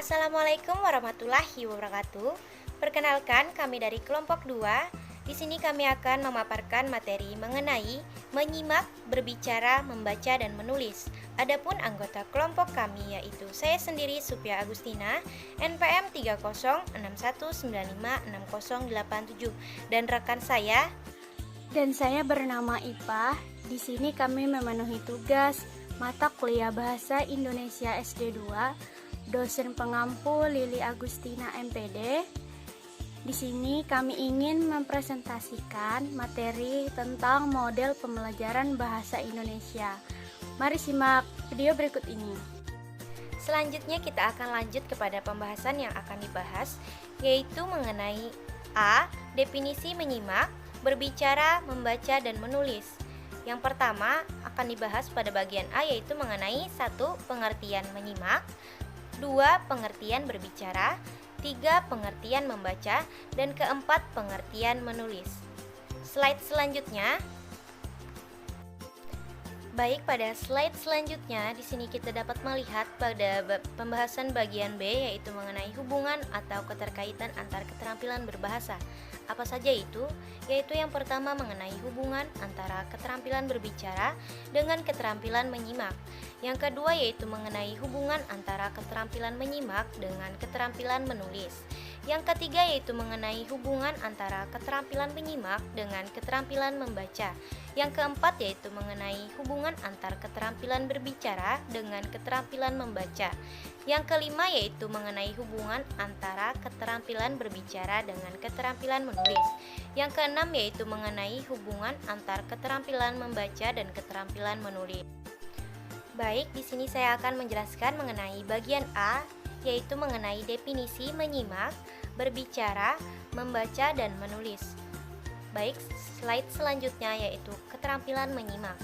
Assalamualaikum warahmatullahi wabarakatuh. Perkenalkan, kami dari kelompok 2. Di sini kami akan memaparkan materi mengenai menyimak, berbicara, membaca, dan menulis. Adapun anggota kelompok kami yaitu saya sendiri Supia Agustina, NPM 3061956087, dan rekan saya. Dan saya bernama Ipa. Di sini kami memenuhi tugas mata kuliah Bahasa Indonesia SD2, dosen pengampu Lili Agustina MPD. Di sini kami ingin mempresentasikan materi tentang model pembelajaran bahasa Indonesia. Mari simak video berikut ini. Selanjutnya kita akan lanjut kepada pembahasan yang akan dibahas, yaitu mengenai A. Definisi menyimak, berbicara, membaca, dan menulis. Yang pertama akan dibahas pada bagian A, yaitu mengenai 1. Pengertian menyimak, 2. Pengertian berbicara, 3. Pengertian membaca, dan keempat pengertian menulis. Slide selanjutnya. Baik, pada slide selanjutnya di sini kita dapat melihat pada pembahasan bagian B, yaitu mengenai hubungan atau keterkaitan antar keterampilan berbahasa. Apa saja itu? Yaitu yang pertama mengenai hubungan antara keterampilan berbicara dengan keterampilan menyimak. Yang kedua yaitu mengenai hubungan antara keterampilan menyimak dengan keterampilan menulis. Yang ketiga yaitu mengenai hubungan antara keterampilan menyimak dengan keterampilan membaca. Yang keempat yaitu mengenai hubungan antar keterampilan berbicara dengan keterampilan membaca. Yang kelima yaitu mengenai hubungan antara keterampilan berbicara dengan keterampilan menulis. Yang keenam yaitu mengenai hubungan antar keterampilan membaca dan keterampilan menulis. Baik, di sini saya akan menjelaskan mengenai bagian A, yaitu mengenai definisi menyimak, berbicara, membaca, dan menulis. Baik, slide selanjutnya yaitu keterampilan menyimak.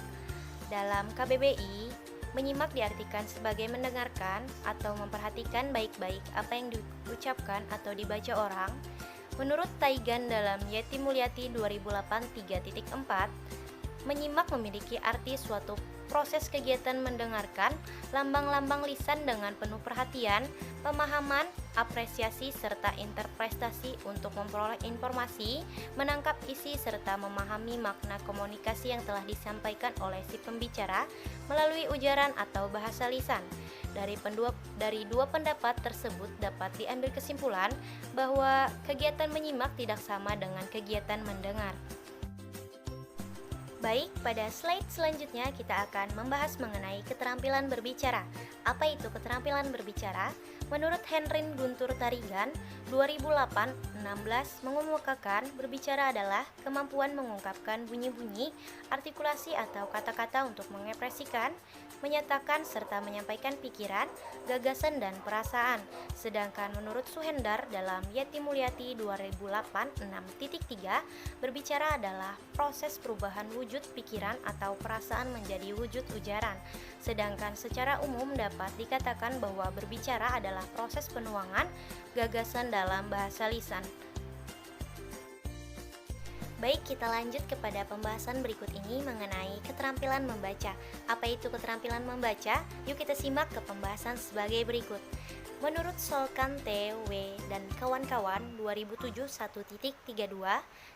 Dalam KBBI, menyimak diartikan sebagai mendengarkan atau memperhatikan baik-baik apa yang diucapkan atau dibaca orang. Menurut Taigan dalam Yeti Mulyati 2008 3.4, menyimak memiliki arti suatu proses kegiatan mendengarkan lambang-lambang lisan dengan penuh perhatian, pemahaman, apresiasi, serta interpretasi untuk memperoleh informasi, menangkap isi, serta memahami makna komunikasi yang telah disampaikan oleh si pembicara melalui ujaran atau bahasa lisan. Dari dua pendapat tersebut dapat diambil kesimpulan bahwa kegiatan menyimak tidak sama dengan kegiatan mendengar. Baik, pada slide selanjutnya kita akan membahas mengenai keterampilan berbicara. Apa itu keterampilan berbicara? Menurut Henry Guntur Tarigan 2008-16 mengemukakan berbicara adalah kemampuan mengungkapkan bunyi-bunyi, artikulasi atau kata-kata untuk mengekspresikan, menyatakan serta menyampaikan pikiran, gagasan dan perasaan. Sedangkan menurut Suhendar dalam Yeti Mulyati 2008 6.3, berbicara adalah proses perubahan wujud pikiran atau perasaan menjadi wujud ujaran. Sedangkan secara umum dapat dikatakan bahwa berbicara adalah proses penuangan gagasan dalam bahasa lisan. Baik, kita lanjut kepada pembahasan berikut ini mengenai keterampilan membaca. Apa itu keterampilan membaca? Yuk kita simak ke pembahasan sebagai berikut. Menurut Solkan T.W. dan kawan-kawan 2007 1.32,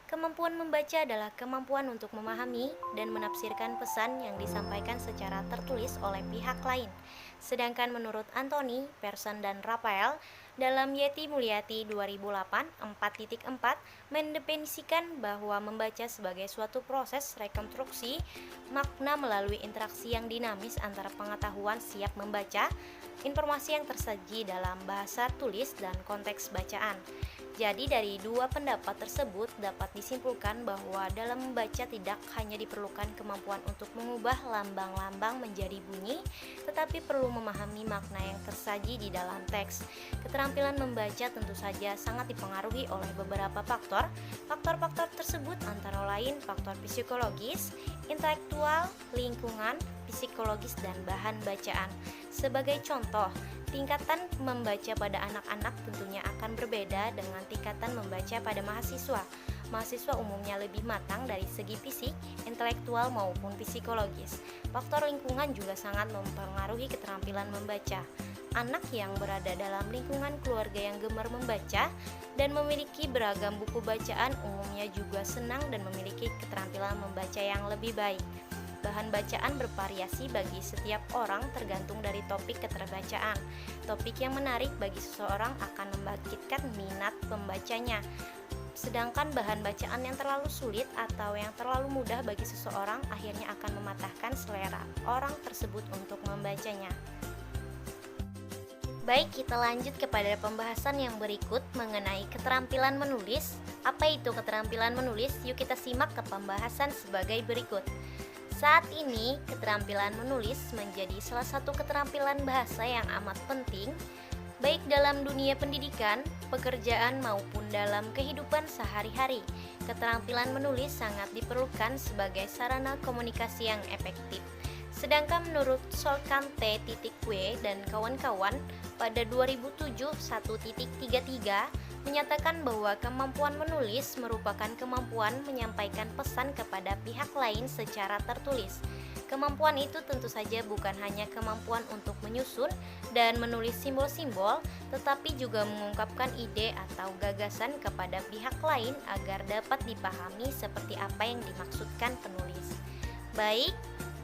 kemampuan membaca adalah kemampuan untuk memahami dan menafsirkan pesan yang disampaikan secara tertulis oleh pihak lain. Sedangkan menurut Anthony, Persson, dan Raphael dalam Yeti Mulyati 2008 4.4 mendefinisikan bahwa membaca sebagai suatu proses rekonstruksi makna melalui interaksi yang dinamis antara pengetahuan siap membaca, informasi yang tersaji dalam bahasa tulis, dan konteks bacaan. Jadi dari dua pendapat tersebut dapat disimpulkan bahwa dalam membaca tidak hanya diperlukan kemampuan untuk mengubah lambang-lambang menjadi bunyi, tetapi perlu memahami makna yang tersaji di dalam teks. Keterampilan membaca tentu saja sangat dipengaruhi oleh beberapa faktor. Faktor-faktor tersebut antara lain faktor psikologis, intelektual, lingkungan, psikologis, dan bahan bacaan. Sebagai contoh, tingkatan membaca pada anak-anak tentunya akan berbeda dengan tingkatan membaca pada mahasiswa. Mahasiswa umumnya lebih matang dari segi fisik, intelektual maupun psikologis. Faktor lingkungan juga sangat mempengaruhi keterampilan membaca. anak yang berada dalam lingkungan keluarga yang gemar membaca dan memiliki beragam buku bacaan umumnya juga senang dan memiliki keterampilan membaca yang lebih baik. Bahan bacaan bervariasi bagi setiap orang tergantung dari topik keterbacaan. Topik yang menarik bagi seseorang akan membangkitkan minat pembacanya. Sedangkan bahan bacaan yang terlalu sulit atau yang terlalu mudah bagi seseorang akhirnya akan mematahkan selera orang tersebut untuk membacanya. Baik, kita lanjut kepada pembahasan yang berikut mengenai keterampilan menulis. Apa itu keterampilan menulis? Yuk kita simak ke pembahasan sebagai berikut. Saat ini, keterampilan menulis menjadi salah satu keterampilan bahasa yang amat penting baik dalam dunia pendidikan, pekerjaan maupun dalam kehidupan sehari-hari. Keterampilan menulis sangat diperlukan sebagai sarana komunikasi yang efektif. Sedangkan menurut Solkan T.W dan kawan-kawan pada 2007 1.33 menyatakan bahwa kemampuan menulis merupakan kemampuan menyampaikan pesan kepada pihak lain secara tertulis. Kemampuan itu tentu saja bukan hanya kemampuan untuk menyusun dan menulis simbol-simbol, tetapi juga mengungkapkan ide atau gagasan kepada pihak lain agar dapat dipahami seperti apa yang dimaksudkan penulis. Baik,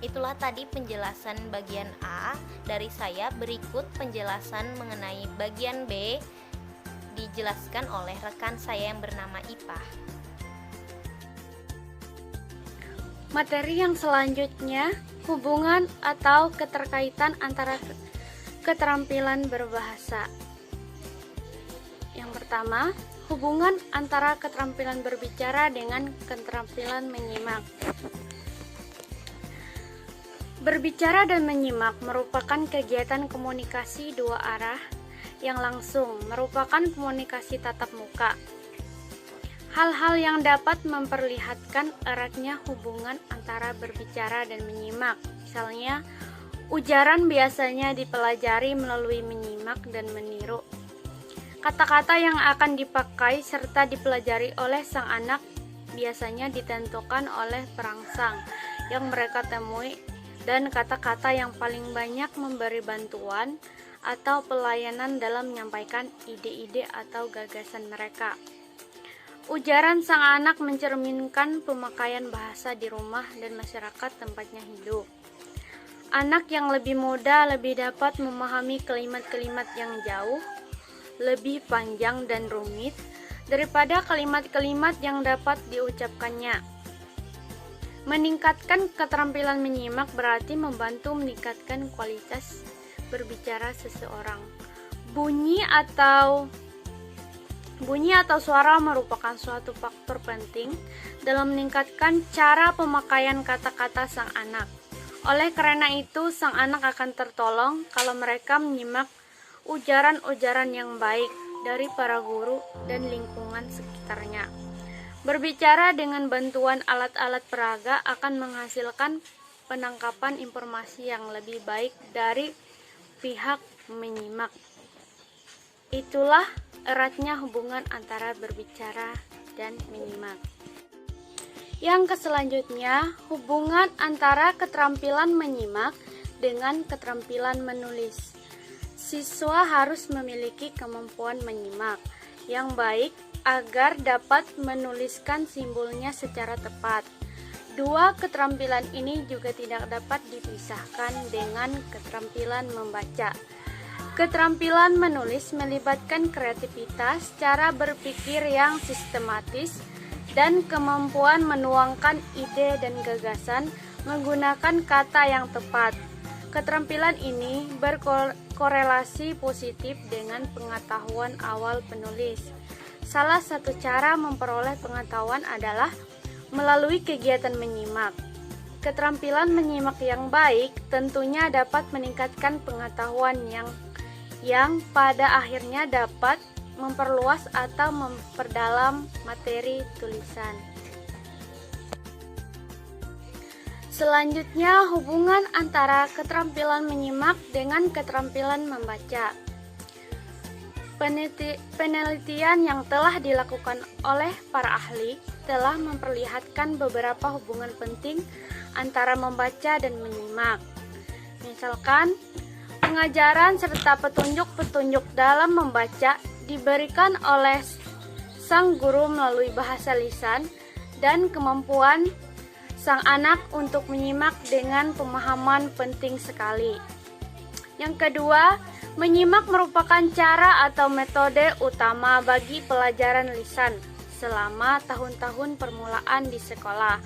itulah tadi penjelasan bagian A dari saya. Berikut penjelasan mengenai bagian B dijelaskan oleh rekan saya yang bernama Ipah. Materi yang selanjutnya, hubungan atau keterkaitan antara keterampilan berbahasa. Yang pertama, hubungan antara keterampilan berbicara dengan keterampilan menyimak. Berbicara dan menyimak merupakan kegiatan komunikasi dua arah yang langsung, merupakan komunikasi tatap muka. Hal-hal yang dapat memperlihatkan eratnya hubungan antara berbicara dan menyimak. Misalnya, ujaran biasanya dipelajari melalui menyimak dan meniru. Kata-kata yang akan dipakai serta dipelajari oleh sang anak biasanya ditentukan oleh perangsang yang mereka temui dan kata-kata yang paling banyak memberi bantuan atau pelayanan dalam menyampaikan ide-ide atau gagasan mereka. Ujaran sang anak mencerminkan pemakaian bahasa di rumah dan masyarakat tempatnya hidup. Anak yang lebih muda lebih dapat memahami kalimat-kalimat yang jauh, lebih panjang dan rumit daripada kalimat-kalimat yang dapat diucapkannya. Meningkatkan keterampilan menyimak berarti membantu meningkatkan kualitas berbicara seseorang. Bunyi atau suara merupakan suatu faktor penting dalam meningkatkan cara pemakaian kata-kata sang anak. Oleh karena itu, sang anak akan tertolong kalau mereka menyimak ujaran-ujaran yang baik dari para guru dan lingkungan sekitarnya. Berbicara dengan bantuan alat-alat peraga akan menghasilkan penangkapan informasi yang lebih baik dari pihak menyimak. Itulah eratnya hubungan antara berbicara dan menyimak. Yang selanjutnya, hubungan antara keterampilan menyimak dengan keterampilan menulis. Siswa harus memiliki kemampuan menyimak yang baik agar dapat menuliskan simbolnya secara tepat. Dua keterampilan ini juga tidak dapat dipisahkan dengan keterampilan membaca. Keterampilan menulis melibatkan kreativitas, cara berpikir yang sistematis, dan kemampuan menuangkan ide dan gagasan menggunakan kata yang tepat. Keterampilan ini berkorelasi positif dengan pengetahuan awal penulis. Salah satu cara memperoleh pengetahuan adalah melalui kegiatan menyimak. Keterampilan menyimak yang baik tentunya dapat meningkatkan pengetahuan yang pada akhirnya dapat memperluas atau memperdalam materi tulisan. Selanjutnya, hubungan antara keterampilan menyimak dengan keterampilan membaca. Penelitian yang telah dilakukan oleh para ahli telah memperlihatkan beberapa hubungan penting antara membaca dan menyimak. Misalkan, Pengajaran serta petunjuk-petunjuk dalam membaca diberikan oleh sang guru melalui bahasa lisan dan kemampuan sang anak untuk menyimak dengan pemahaman penting sekali. Yang kedua, menyimak merupakan cara atau metode utama bagi pelajaran lisan selama tahun-tahun permulaan di sekolah.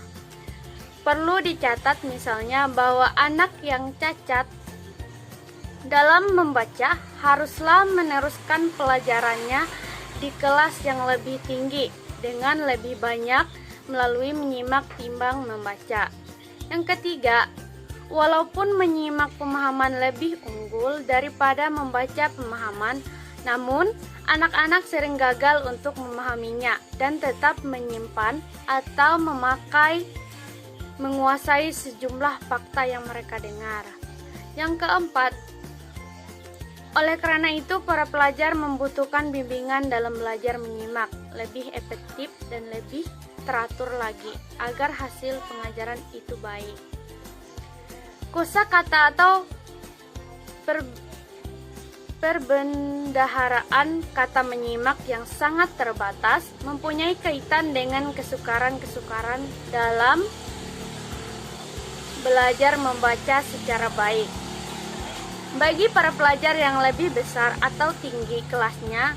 Perlu dicatat misalnya bahwa anak yang cacat dalam membaca haruslah meneruskan pelajarannya di kelas yang lebih tinggi dengan lebih banyak melalui menyimak timbang membaca. Yang ketiga, walaupun menyimak pemahaman lebih unggul daripada membaca pemahaman, namun anak-anak sering gagal untuk memahaminya dan tetap menyimpan atau menguasai sejumlah fakta yang mereka dengar. Yang keempat, oleh karena itu para pelajar membutuhkan bimbingan dalam belajar menyimak lebih efektif dan lebih teratur lagi agar hasil pengajaran itu baik. Kosakata atau perbendaharaan kata menyimak yang sangat terbatas mempunyai kaitan dengan kesukaran-kesukaran dalam belajar membaca secara baik. Bagi para pelajar yang lebih besar atau tinggi kelasnya,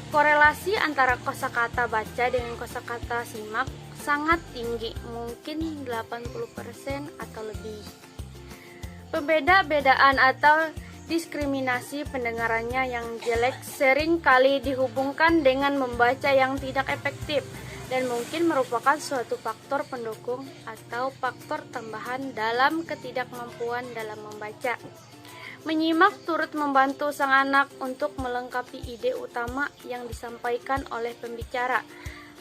korelasi antara kosakata baca dengan kosakata simak sangat tinggi, mungkin 80% atau lebih. Pembeda-bedaan atau diskriminasi pendengarannya yang jelek sering kali dihubungkan dengan membaca yang tidak efektif dan mungkin merupakan suatu faktor pendukung atau faktor tambahan dalam ketidakmampuan dalam membaca. Menyimak turut membantu sang anak untuk melengkapi ide utama yang disampaikan oleh pembicara.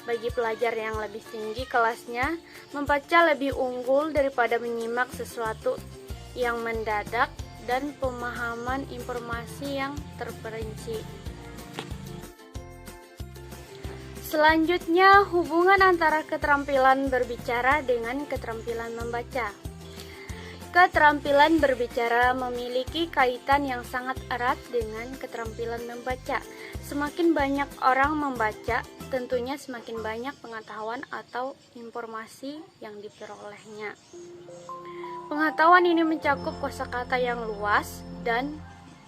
Bagi pelajar yang lebih tinggi kelasnya, membaca lebih unggul daripada menyimak sesuatu yang mendadak dan pemahaman informasi yang terperinci. Selanjutnya, hubungan antara keterampilan berbicara dengan keterampilan membaca. Keterampilan berbicara memiliki kaitan yang sangat erat dengan keterampilan membaca. Semakin banyak orang membaca, tentunya semakin banyak pengetahuan atau informasi yang diperolehnya. Pengetahuan ini mencakup kosakata yang luas dan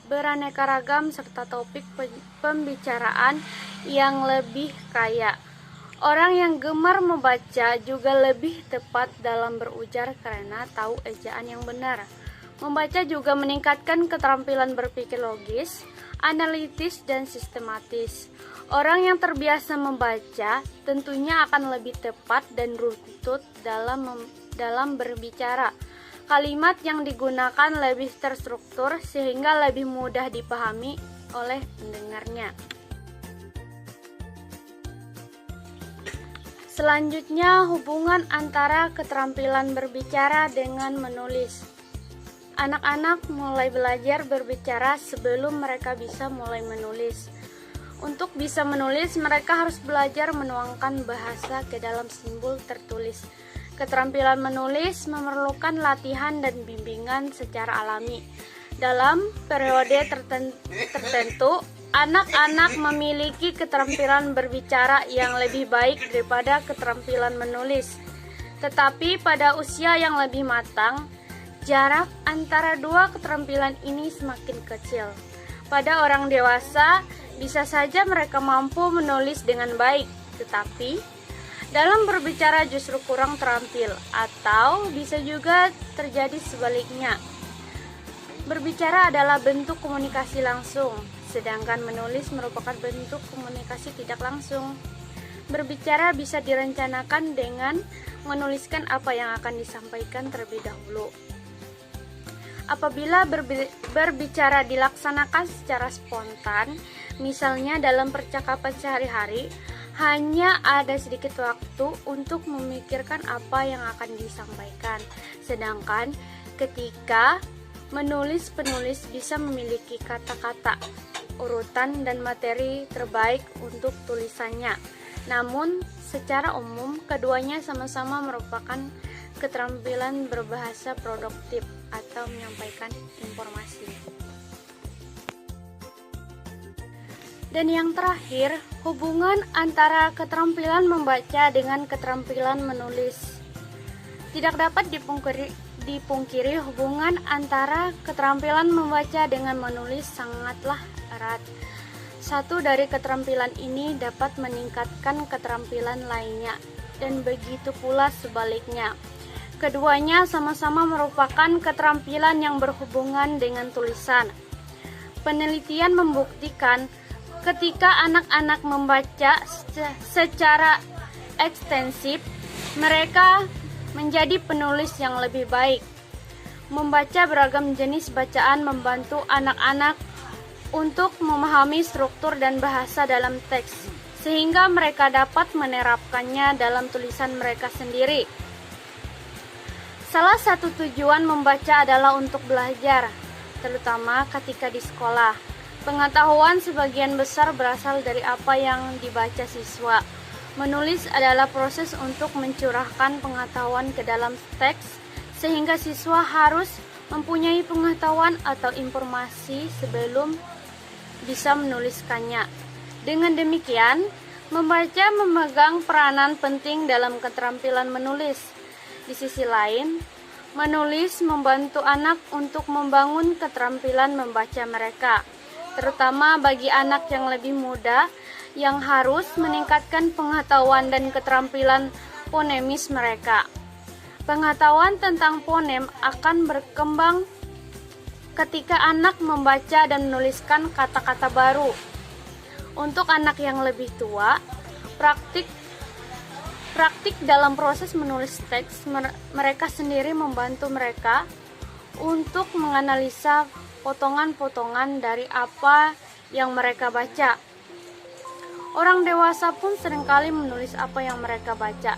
beraneka ragam serta topik pembicaraan yang lebih kaya. Orang yang gemar membaca juga lebih tepat dalam berujar karena tahu ejaan yang benar. Membaca juga meningkatkan keterampilan berpikir logis, analitis, dan sistematis. Orang yang terbiasa membaca tentunya akan lebih tepat dan runtut dalam berbicara. Kalimat yang digunakan lebih terstruktur sehingga lebih mudah dipahami oleh pendengarnya. Selanjutnya, hubungan antara keterampilan berbicara dengan menulis. Anak-anak mulai belajar berbicara sebelum mereka bisa mulai menulis. Untuk bisa menulis, mereka harus belajar menuangkan bahasa ke dalam simbol tertulis. Keterampilan menulis memerlukan latihan dan bimbingan secara alami. Dalam periode tertentu, anak-anak memiliki keterampilan berbicara yang lebih baik daripada keterampilan menulis. Tetapi pada usia yang lebih matang, jarak antara dua keterampilan ini semakin kecil. Pada orang dewasa, bisa saja mereka mampu menulis dengan baik, tetapi dalam berbicara justru kurang terampil, atau bisa juga terjadi sebaliknya. Berbicara adalah bentuk komunikasi langsung, sedangkan menulis merupakan bentuk komunikasi tidak langsung. Berbicara bisa direncanakan dengan menuliskan apa yang akan disampaikan terlebih dahulu. Apabila berbicara dilaksanakan secara spontan, misalnya dalam percakapan sehari-hari, hanya ada sedikit waktu untuk memikirkan apa yang akan disampaikan. Sedangkan ketika menulis, penulis bisa memiliki kata-kata, urutan, dan materi terbaik untuk tulisannya. Namun, secara umum, keduanya sama-sama merupakan keterampilan berbahasa produktif atau menyampaikan informasi. Dan yang terakhir, hubungan antara keterampilan membaca dengan keterampilan menulis. Tidak dapat dipungkiri hubungan antara keterampilan membaca dengan menulis sangatlah erat. Satu dari keterampilan ini dapat meningkatkan keterampilan lainnya, dan begitu pula sebaliknya. Keduanya sama-sama merupakan keterampilan yang berhubungan dengan tulisan. Penelitian membuktikan ketika anak-anak membaca secara ekstensif, mereka menjadi penulis yang lebih baik. Membaca beragam jenis bacaan membantu anak-anak untuk memahami struktur dan bahasa dalam teks, sehingga mereka dapat menerapkannya dalam tulisan mereka sendiri. Salah satu tujuan membaca adalah untuk belajar, terutama ketika di sekolah. Pengetahuan sebagian besar berasal dari apa yang dibaca siswa. Menulis adalah proses untuk mencurahkan pengetahuan ke dalam teks, sehingga siswa harus mempunyai pengetahuan atau informasi sebelum bisa menuliskannya. Dengan demikian, membaca memegang peranan penting dalam keterampilan menulis. Di sisi lain, menulis membantu anak untuk membangun keterampilan membaca mereka, terutama bagi anak yang lebih muda yang harus meningkatkan pengetahuan dan keterampilan fonemis mereka. Pengetahuan tentang fonem akan berkembang ketika anak membaca dan menuliskan kata-kata baru. Untuk anak yang lebih tua, praktik dalam proses menulis teks mereka sendiri membantu mereka untuk menganalisa potongan-potongan dari apa yang mereka baca. Orang dewasa pun seringkali menulis apa yang mereka baca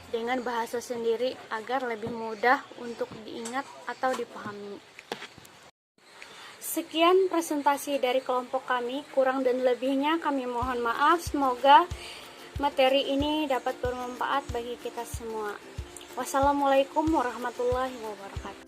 dengan bahasa sendiri agar lebih mudah untuk diingat atau dipahami. Sekian presentasi dari kelompok kami, kurang dan lebihnya kami mohon maaf. Semoga materi ini dapat bermanfaat bagi kita semua. Wassalamualaikum warahmatullahi wabarakatuh.